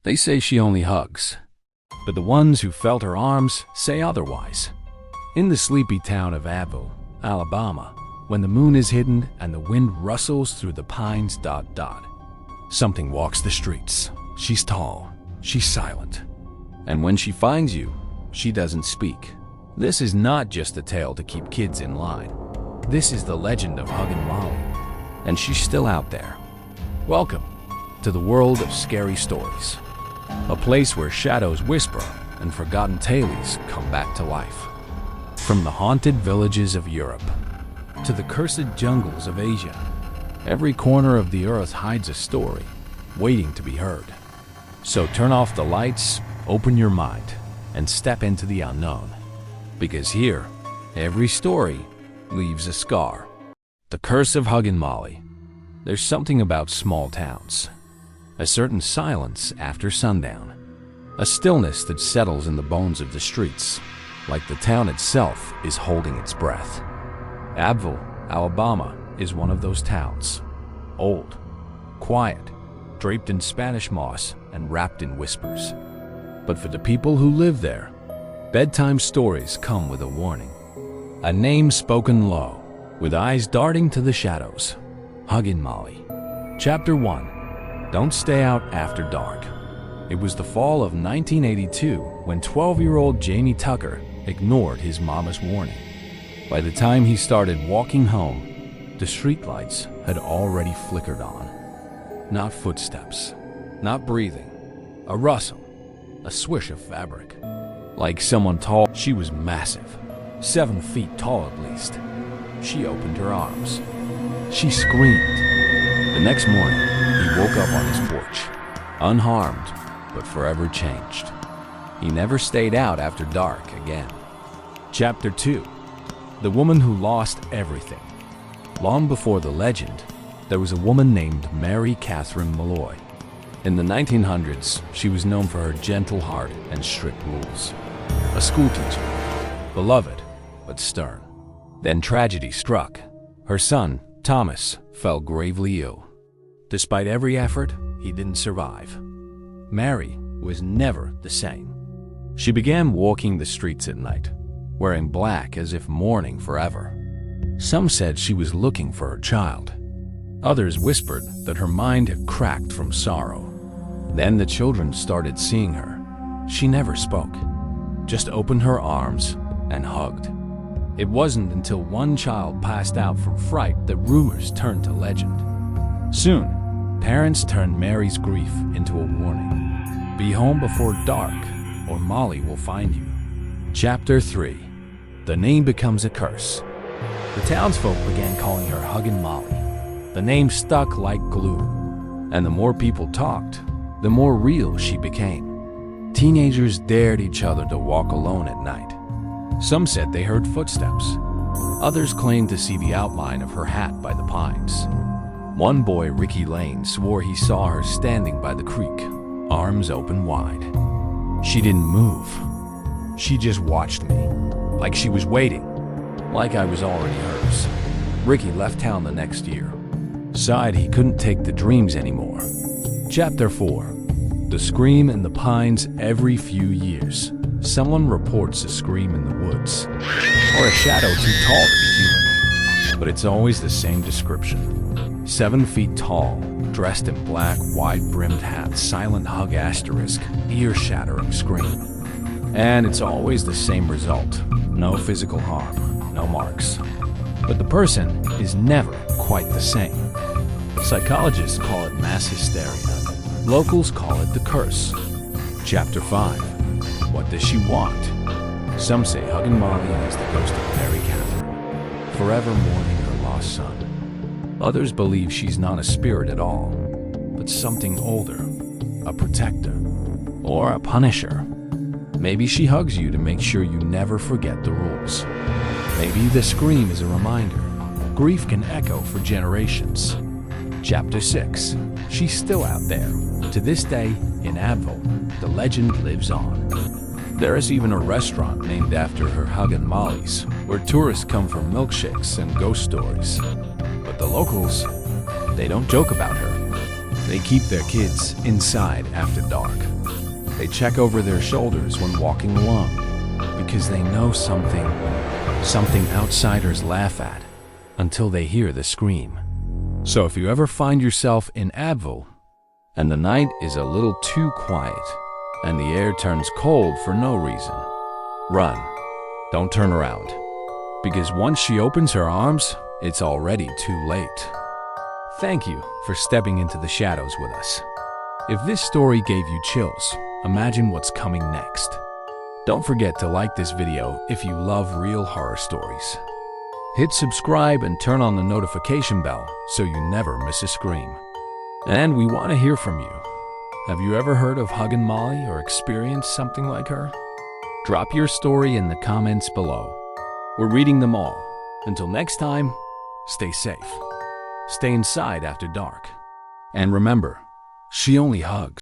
They say she only hugs, but the ones who felt her arms say otherwise. In the sleepy town of Abbeville, Alabama, when the moon is hidden and the wind rustles through the pines, something walks the streets. She's tall, she's silent, and when she finds you, she doesn't speak. This is not just a tale to keep kids in line. This is the legend of Huggin Molly, and she's still out there. Welcome to the world of scary stories, a place where shadows whisper and forgotten tales come back to life. From the haunted villages of Europe to the cursed jungles of Asia, every corner of the earth hides a story waiting to be heard. So turn off the lights, open your mind, and step into the unknown. Because here, every story leaves a scar. The curse of Huggin Molly. There's something about small towns. A certain silence after sundown. A stillness that settles in the bones of the streets, like the town itself is holding its breath. Abbeville, Alabama is one of those towns. Old, quiet, draped in Spanish moss and wrapped in whispers. But for the people who live there, bedtime stories come with a warning. A name spoken low, with eyes darting to the shadows. Huggin Molly. Chapter 1. Don't stay out after dark. It was the fall of 1982 when 12-year-old Jamie Tucker ignored his mama's warning. By the time he started walking home, the streetlights had already flickered on. Not footsteps, not breathing, a rustle, a swish of fabric. Like someone tall. She was massive, 7 feet tall at least. She opened her arms. She screamed. The next morning, he woke up on his porch, unharmed, but forever changed. He never stayed out after dark again. Chapter 2. The woman who lost everything. Long before the legend, there was a woman named Mary Katherine Malloy. In the 1900s, she was known for her gentle heart and strict rules. A schoolteacher, beloved but stern. Then tragedy struck. Her son, Thomas, fell gravely ill. Despite every effort, he didn't survive. Mary was never the same. She began walking the streets at night, wearing black as if mourning forever. Some said she was looking for her child. Others whispered that her mind had cracked from sorrow. Then the children started seeing her. She never spoke, just opened her arms and hugged. It wasn't until one child passed out from fright that rumors turned to legend. Soon, parents turned Mary's grief into a warning. Be home before dark, or Molly will find you. Chapter 3. The name becomes a curse. The townsfolk began calling her Huggin Molly. The name stuck like glue, and the more people talked, the more real she became. Teenagers dared each other to walk alone at night. Some said they heard footsteps. Others claimed to see the outline of her hat by the pines. One boy, Ricky Lane, swore he saw her standing by the creek, arms open wide. She didn't move. She just watched me, like she was waiting, like I was already hers. Ricky left town the next year. Sighed he couldn't take the dreams anymore. Chapter 4. The scream in the pines. Every few years, someone reports a scream in the woods, or a shadow too tall to be human. But it's always the same description. 7 feet tall, dressed in black, wide-brimmed hat, silent hug asterisk, ear-shattering scream. And it's always the same result. No physical harm, no marks. But the person is never quite the same. Psychologists call it mass hysteria. Locals call it the curse. Chapter 5. What does she want? Some say Huggin Molly is the ghost of Mary Katherine, forever mourning her lost son. Others believe she's not a spirit at all, but something older, a protector, or a punisher. Maybe she hugs you to make sure you never forget the rules. Maybe the scream is a reminder. Grief can echo for generations. Chapter 6. She's still out there. To this day, in Abbeville, the legend lives on. There is even a restaurant named after her, Huggin Molly's, where tourists come for milkshakes and ghost stories. But the locals, they don't joke about her. They keep their kids inside after dark. They check over their shoulders when walking along because they know something outsiders laugh at until they hear the scream. So if you ever find yourself in Abbeville and the night is a little too quiet and the air turns cold for no reason, run. Don't turn around, because once she opens her arms, it's already too late. Thank you for stepping into the shadows with us. If this story gave you chills, imagine what's coming next. Don't forget to like this video if you love real horror stories. Hit subscribe and turn on the notification bell so you never miss a scream. And we want to hear from you. Have you ever heard of Huggin Molly or experienced something like her? Drop your story in the comments below. We're reading them all. Until next time, stay safe. Stay inside after dark. And remember, she only hugs.